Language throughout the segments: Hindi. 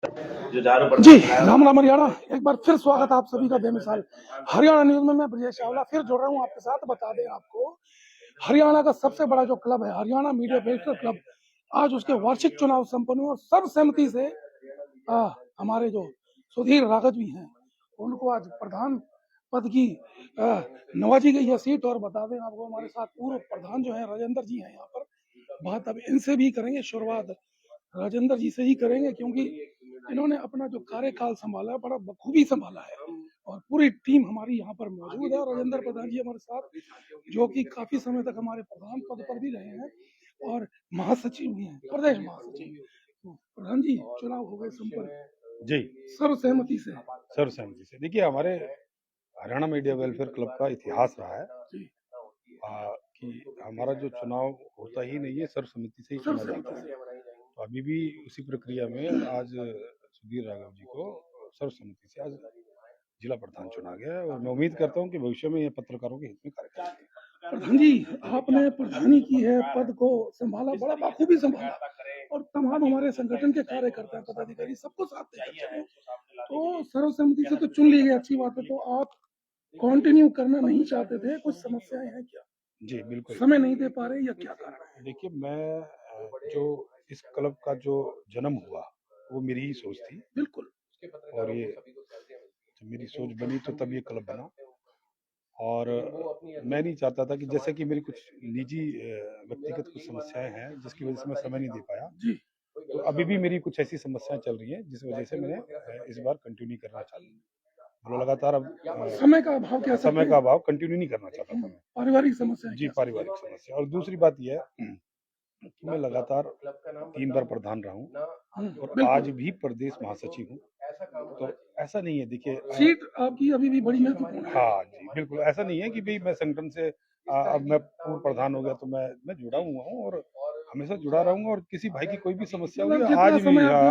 जी, राम राम हरियाणा। एक बार फिर स्वागत है आप सभी का बेमिसाल हरियाणा न्यूज में। मैं ब्रजेश चावला फिर जुड़ रहा हूँ आपके साथ। बता दें आपको, हरियाणा का सबसे बड़ा जो क्लब है, हरियाणा मीडिया वेलफेयर क्लब, आज उसके वार्षिक चुनाव संपन्न हुए और सर्वसम्मति से हमारे जो सुधीर राघव जी हैं, उनको आज प्रधान पद की नवाजी गई है सीट। और बता दें आपको, हमारे साथ पूर्व प्रधान जो है राजेंद्र जी हैं यहाँ पर। बात अब इनसे भी करेंगे, शुरुआत राजेंद्र जी से ही करेंगे, क्योंकि इन्होंने अपना जो कार्यकाल संभाला है बड़ा बखूबी संभाला है और पूरी टीम हमारी यहाँ पर मौजूद है। राजेंद्र प्रधान जी हमारे साथ, जो कि काफी समय तक हमारे प्रधान पद पर भी रहे हैं और महासचिव भी हैं, प्रदेश महासचिव। तो प्रधान जी, चुनाव हो गए संपन्न जी सर्वसहमति से। देखिए, हमारे हरियाणा मीडिया वेलफेयर क्लब का इतिहास रहा है कि हमारा जो चुनाव होता ही नहीं है, सर्वसम्मति से ही चुना जाता है। तो अभी भी उसी प्रक्रिया में आज सुधीर राघव जी को सर्वसम्मति से आज जिला प्रधान चुना गया है और मैं उम्मीद करता हूं कि भविष्य में ये पत्रकारों के हित में कार्य करेंगे। प्रधान जी, आपने प्रधानी की है, पद को संभाला, बड़ा बखूबी संभाला और तमाम हमारे संगठन के कार्यकर्ता पदाधिकारी सबको साथ लेकर चले। तो सर्वसम्मति से तो चुन ली गई, अच्छी बात है। तो आप कंटिन्यू करना नहीं चाहते थे, कुछ समस्याएं हैं क्या? जी बिल्कुल, समय नहीं दे पा रहे या क्या कारण है? देखिए, मैं जो इस क्लब का जो जन्म हुआ वो मेरी ही सोच थी। बिल्कुल। और ये जब मेरी सोच बनी तो तब ये क्लब बना और मैं नहीं चाहता था कि जैसे कि मेरी कुछ निजी व्यक्तिगत कुछ समस्याएं हैं जिसकी वजह से मैं समय नहीं दे पाया। जी। तो अभी भी मेरी कुछ ऐसी समस्याएं चल रही हैं जिस वजह से मैंने इस बार कंटिन्यू करना चाहता हूँ। लगातार अब समय का अभाव, क्या समय का अभाव, कंटिन्यू नहीं करना चाहता था मैं। पारिवारिक समस्या? जी, पारिवारिक समस्या। और दूसरी बात यह है कि मैं लगातार 3 बार प्रधान रहा हूँ और आज भी प्रदेश महासचिव हूँ। तो ऐसा नहीं है, देखिए, सीट आपकी अभी भी बड़ी महत्वपूर्ण है। हाँ जी बिल्कुल, ऐसा नहीं है कि भाई मैं संगठन से अब मैं पूर्व प्रधान हो गया तो मैं जुड़ा हुआ हूँ और हमेशा जुड़ा रहूंगा। और किसी भाई की कोई भी समस्या हुई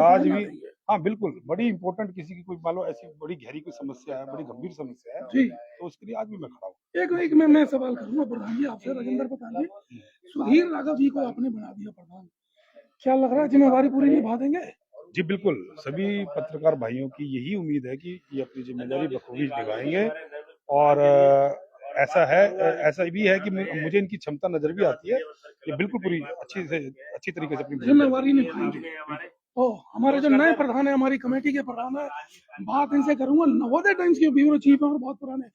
आज भी हाँ बिल्कुल, बड़ी इंपॉर्टेंट किसी की कोई मान लो ऐसी बड़ी गहरी कोई समस्या है, बड़ी गंभीर समस्या है जी, तो उसके लिए आज भी मैं खड़ा हूँ। एक मैं सवाल करूंगा प्रधान जी आपसे, राजेंद्र प्रधान जी, सुधीर राघव जी को आपने बना दिया प्रधान, क्या लग रहा है जिम्मेवारी पूरी निभा देंगे? जी बिल्कुल, सभी पत्रकार भाइयों की यही उम्मीद है कि ये अपनी जिम्मेदारी बखूबी निभाएंगे। और ऐसा भी है कि मुझे इनकी क्षमता नजर भी आती है, ये बिल्कुल पूरी अच्छी तरीके से अपनी जिम्मेवारी निभाएंगे। ओ, हमारे जो नए प्रधान है, हमारी कमेटी के प्रधान है, बात इनसे करूंगा। नवोदय टाइम्स के ब्यूरो चीफ है और बहुत पुराने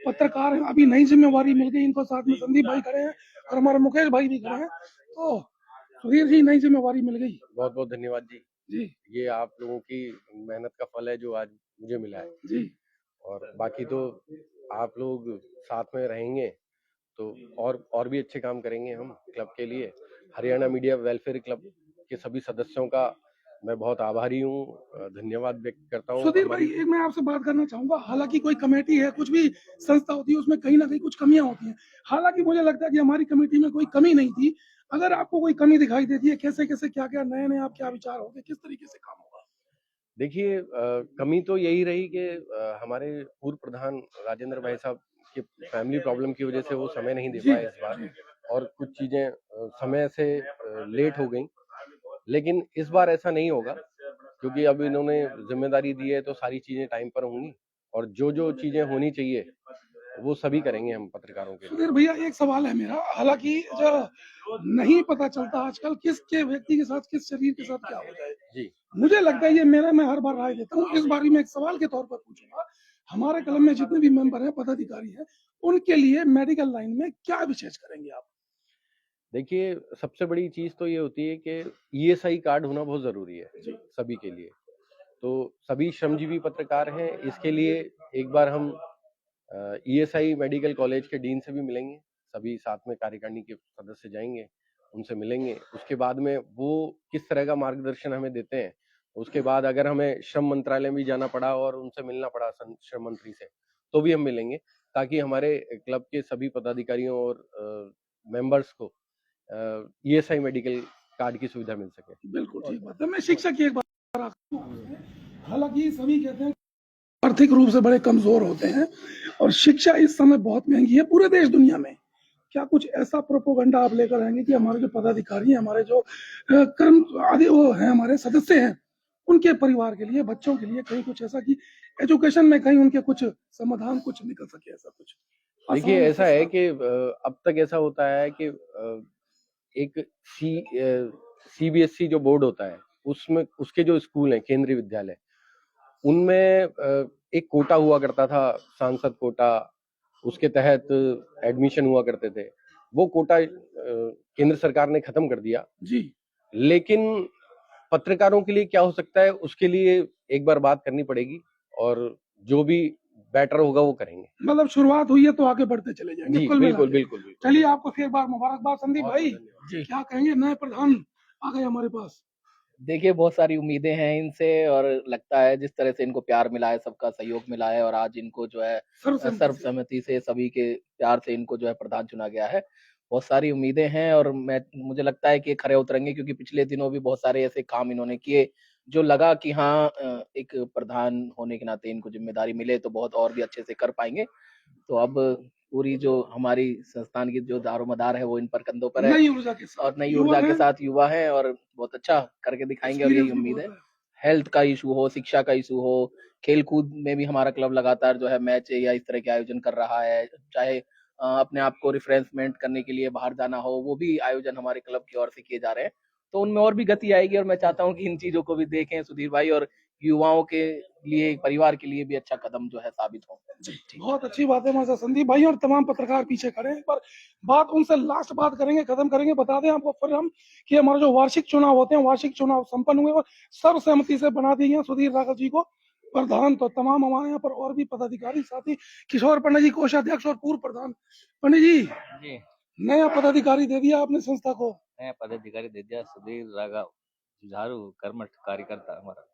पत्रकार हैं। अभी नई जिम्मेवारी मिल गई इनको, साथ में संदीप भाई खड़े हैं और हमारे मुकेश भाई भी खड़े हैं। तो सुधीर जी, नई जिम्मेवारी मिल गई। बहुत बहुत धन्यवाद जी। जी, ये आप लोगों की मेहनत का फल है जो आज मुझे मिला है जी। और बाकी तो आप लोग साथ में रहेंगे तो और भी अच्छे काम करेंगे हम क्लब के लिए। हरियाणा मीडिया वेलफेयर क्लब के सभी सदस्यों का मैं बहुत आभारी हूँ, धन्यवाद व्यक्त करता हूँ। सुधीर भाई, एक मैं आपसे बात करना चाहूंगा। हालांकि कोई कमेटी है, कुछ भी संस्था होती है, उसमें कहीं ना कहीं कुछ कमियां होती हैं। हालांकि मुझे लगता है कि हमारी कमेटी में कोई कमी नहीं थी। अगर आपको कोई कमी दिखाई देती है, कैसे कैसे क्या क्या नए आप क्या विचार होंगे, किस तरीके से काम होगा? देखिए, कमी तो यही रही कि हमारे पूर्व प्रधान राजेंद्र भाई साहब की फैमिली प्रॉब्लम की वजह से वो समय नहीं दे पाए इस बार और कुछ चीजें समय से लेट हो गई। लेकिन इस बार ऐसा नहीं होगा क्योंकि अब इन्होंने जिम्मेदारी दी है तो सारी चीजें टाइम पर होंगी और जो चीजें होनी चाहिए वो सभी करेंगे हम पत्रकारों के लिए। सुधीर भैया, एक सवाल है मेरा। हालांकि जो नहीं पता चलता आजकल किसके व्यक्ति के साथ, किस शरीर के साथ क्या हो जाए जी, मुझे लगता है ये मैं हर बार राय देता हूँ। इस बारी में एक सवाल के तौर पर पूछूंगा, हमारे क्लब में जितने भी मेंबर हैं, पदाधिकारी हैं, उनके लिए मेडिकल लाइन में क्या विशेष करेंगे आप? देखिए, सबसे बड़ी चीज तो ये होती है कि ईएसआई कार्ड होना बहुत जरूरी है सभी के लिए। तो सभी श्रमजीवी पत्रकार हैं, इसके लिए एक बार हम ईएसआई मेडिकल कॉलेज के डीन से भी मिलेंगे। सभी साथ में कार्यकारिणी के सदस्य जाएंगे, उनसे मिलेंगे। उसके बाद में वो किस तरह का मार्गदर्शन हमें देते हैं। उसके बाद अगर हमें श्रम मंत्रालय भी जाना पड़ा और उनसे मिलना पड़ा श्रम मंत्री से, तो भी हम मिलेंगे ताकि हमारे क्लब के सभी पदाधिकारियों और मेंबर्स को ईएसआई मेडिकल कार्ड की सुविधा मिल सके। बिल्कुल ठीक बात है। मैं शिक्षा की एक बात, हालांकि सभी कहते हैं आर्थिक रूप से बड़े कमजोर होते हैं और शिक्षा इस समय बहुत महंगी है पूरे देश दुनिया में। क्या कुछ ऐसा प्रोपोगंडा आप लेकर आएंगे कि हमारे जो पदाधिकारी हैं, हमारे जो कर्म आदि वो हैं, हमारे सदस्य हैं, उनके परिवार के लिए, बच्चों के लिए कहीं कुछ ऐसा कि एजुकेशन में कहीं उनके कुछ समाधान कुछ निकल सके, ऐसा कुछ देखिए आसान ऐसा है सस्ता। कि अब तक ऐसा होता है कि एक सीबीएसई जो बोर्ड होता है उसमें उसके जो स्कूल हैं केंद्रीय विद्यालय उनमें एक कोटा हुआ करता था, सांसद कोटा, उसके तहत एडमिशन हुआ करते थे। वो कोटा केंद्र सरकार ने खत्म कर दिया। जी, लेकिन पत्रकारों के लिए क्या हो सकता है उसके लिए एक बार बात करनी पड़ेगी और जो भी बेटर होगा वो करेंगे। मतलब शुरुआत हुई है तो आगे बढ़ते चले जाएंगे जी कुल मिला बिल्कुल के। बिल्कुल बिल्कुल। चलिए आपको फिर बार मुबारकबाद संदीप भाई। जी क्या कहेंगे, नए प्रधान आ गए हमारे पास। देखिए, बहुत सारी उम्मीदें हैं इनसे और लगता है जिस तरह से इनको प्यार मिला है, सबका सहयोग मिला है और आज इनको जो है सर्वसम्मति से। सर्वसम्मति से सभी के प्यार से इनको जो है प्रधान चुना गया है। बहुत सारी उम्मीदें हैं और मुझे लगता है कि ये खरे उतरेंगे क्योंकि पिछले दिनों भी बहुत सारे ऐसे काम इन्होंने किए जो लगा कि हाँ एक प्रधान होने के नाते इनको जिम्मेदारी मिले तो बहुत और भी अच्छे से कर पाएंगे। तो अब पूरी जो हमारी संस्थान की जो दारोमदार है वो इन पर कंधों पर है नई ऊर्जा के और साथ नई युवा ऊर्जा के हैं, साथ युवा हैं और बहुत अच्छा करके दिखाएंगे और यही एक्सपीरियंस भी उम्मीद बहुत है। है। हेल्थ का इशू हो, शिक्षा का इशू हो, खेल कूद में भी हमारा क्लब लगातार जो है मैच या इस तरह के आयोजन कर रहा है, चाहे अपने आप को रिफ्रेशमेंट करने के लिए बाहर जाना हो, वो भी आयोजन हमारे क्लब की ओर से किए जा रहे हैं। तो उनमें और भी गति आएगी और मैं चाहता हूँ कि इन चीजों को भी देखें सुधीर भाई और युवाओं के लिए, परिवार के लिए भी अच्छा कदम जो है साबित हो। जी, बहुत अच्छी बात है हमारे संदीप भाई और तमाम पत्रकार पीछे खड़े हैं। पर बात उनसे लास्ट बात करेंगे, खत्म करेंगे। बता दें आपको फिर हम कि हमारे जो वार्षिक चुनाव होते हैं, वार्षिक चुनाव संपन्न हुए और सर्वसहमति से बना दिए हैं सुधीर राघव जी को प्रधान। तो तमाम हमारे यहाँ पर और भी पदाधिकारी साथी, किशोर पंडित जी कोषाध्यक्ष और पूर्व प्रधान। पंडित जी, जी नया पदाधिकारी दे दिया आपने संस्था को। नया पदाधिकारी दे दिया सुधीर राघव, जुझारू कर्मठ कार्यकर्ता हमारा,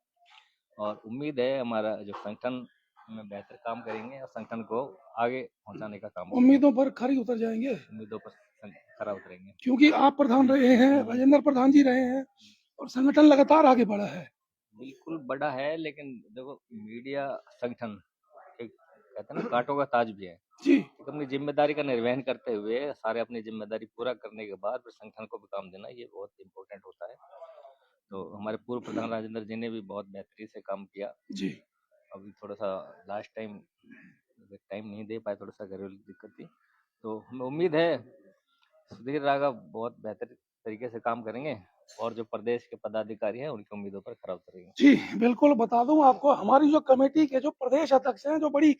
और उम्मीद है हमारा जो संगठन में बेहतर काम करेंगे और संगठन को आगे पहुंचाने का काम करेंगे। उम्मीदों पर खरी उतर जाएंगे उम्मीदों पर खरा उतरेंगे क्योंकि आप प्रधान रहे हैं, राजेंद्र प्रधान जी रहे हैं और संगठन लगातार आगे बढ़ा है। बिल्कुल बड़ा है, लेकिन देखो मीडिया संगठन एक कहते हैं ना कांटों का ताज भी है। जी, एक अपनी जिम्मेदारी का निर्वहन करते हुए सारे अपनी जिम्मेदारी पूरा करने के बाद फिर संगठन को भी काम देना, ये बहुत इम्पोर्टेंट होता है। तो हमारे पूर्व प्रधान राजेंद्र जी ने भी बहुत बेहतरीन से काम किया। जी, अभी थोड़ा सा लास्ट टाइम नहीं दे पाए, थोड़ा सा घरेलू दिक्कत थी, तो हमें उम्मीद है सुधीर राघव बहुत बेहतर तरीके से काम करेंगे और जो प्रदेश के पदाधिकारी हैं उनकी उम्मीदों पर खरा उतरेंगे। जी, बिल्कुल बता दूं आपको, हमारी जो कमेटी के जो प्रदेश अध्यक्ष हैं, जो बड़ी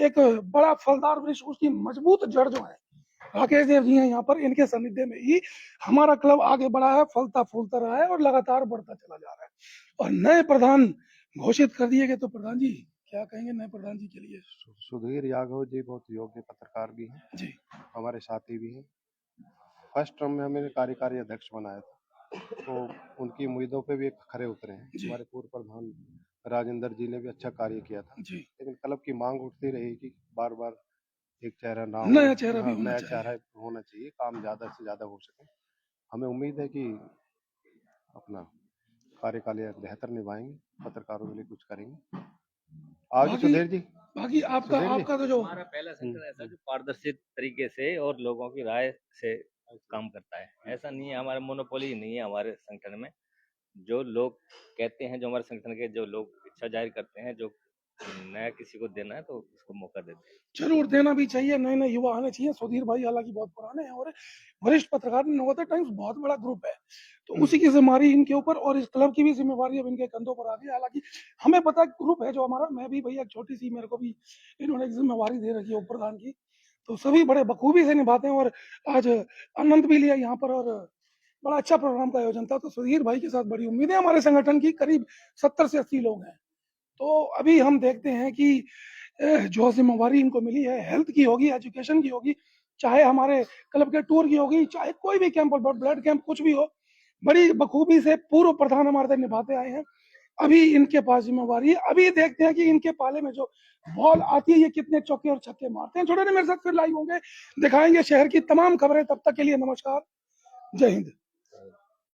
एक बड़ा फलदार वृक्ष, उसकी मजबूत जड़ जो है राकेश देव जी हैं यहाँ पर, इनके सानिध्य में ही हमारा क्लब आगे बढ़ा है, फलता फूलता रहा है और लगातार बढ़ता चला जा रहा है। और नए प्रधान घोषित कर दिए गए, तो प्रधान जी क्या कहेंगे नए प्रधान जी के लिए। सुधीर यादव जी बहुत योग्य पत्रकार भी हैं, जी, हमारे साथी भी हैं। फर्स्ट टर्म में हमें कार्यकारी अध्यक्ष बनाया था, तो उनकी उम्मीदों पे भी खरे उतरे हैं। जी, हमारे पूर्व प्रधान राजेंद्र जी ने भी अच्छा कार्य किया था, जी, लेकिन क्लब की मांग उठती रही कि बार बार एक चेहरा ना हो, नया चेहरा भी हाँ, होना नया चाहिए। चेहरा होना चाहिए, काम ज़्यादा से ज़्यादा हो सके। हमें उम्मीद है कि अपना कार्यकाल बेहतर निभाएंगे, पत्रकारों के लिए कुछ करेंगे। आगे बाकी सुधीर जी, बाकी आपका सुधीर जी। आपका तो जो हमारा पहला संगठन ऐसा जो पारदर्शी तरीके से और लोगों की राय से काम करता है, ऐसा नहीं है हमारा मोनोपोली नहीं है हमारे संगठन में। जो लोग कहते हैं, जो हमारे संगठन के जो लोग इच्छा जाहिर करते हैं, जो नया किसी को देना है तो उसको मौका देते हैं। जरूर देना भी चाहिए, नए नए युवा आने चाहिए। सुधीर भाई हालांकि बहुत पुराने हैं और वरिष्ठ पत्रकार, नवोदय टाइम्स बहुत बड़ा ग्रुप है, तो उसी की जिम्मेवारी इनके ऊपर और इस क्लब की भी जिम्मेवारी अब इनके कंधों पर आ गई। हालांकि हमें पता ग्रुप है जो हमारा, मैं भी भैया छोटी सी, मेरे को भी इन्होंने एक जिम्मेवारी दे रखी है उप प्रधान की, तो सभी बड़े बखूबी से निभाते हैं और आज आनंद भी लिया यहाँ पर और बड़ा अच्छा प्रोग्राम का आयोजन था। तो सुधीर भाई के साथ बड़ी उम्मीद है। हमारे संगठन की करीब 70 से 80 लोग हैं, तो अभी हम देखते हैं कि जो जिम्मेवारी इनको मिली है, हेल्थ की होगी, एजुकेशन की होगी, चाहे हमारे क्लब के टूर की होगी, चाहे कोई भी कैंप हो, ब्लड कैंप कुछ भी हो, बड़ी बखूबी से पूर्व प्रधान हमारे से निभाते आए हैं। अभी इनके पास जिम्मेवारी है, अभी देखते हैं कि इनके पाले में जो बॉल आती है ये कितने चौके और छक्के मारते हैं। छोटे ने मेरे साथ फिर लाइव होंगे, दिखाएंगे शहर की तमाम खबरें। तब तक के लिए नमस्कार, जय हिंद।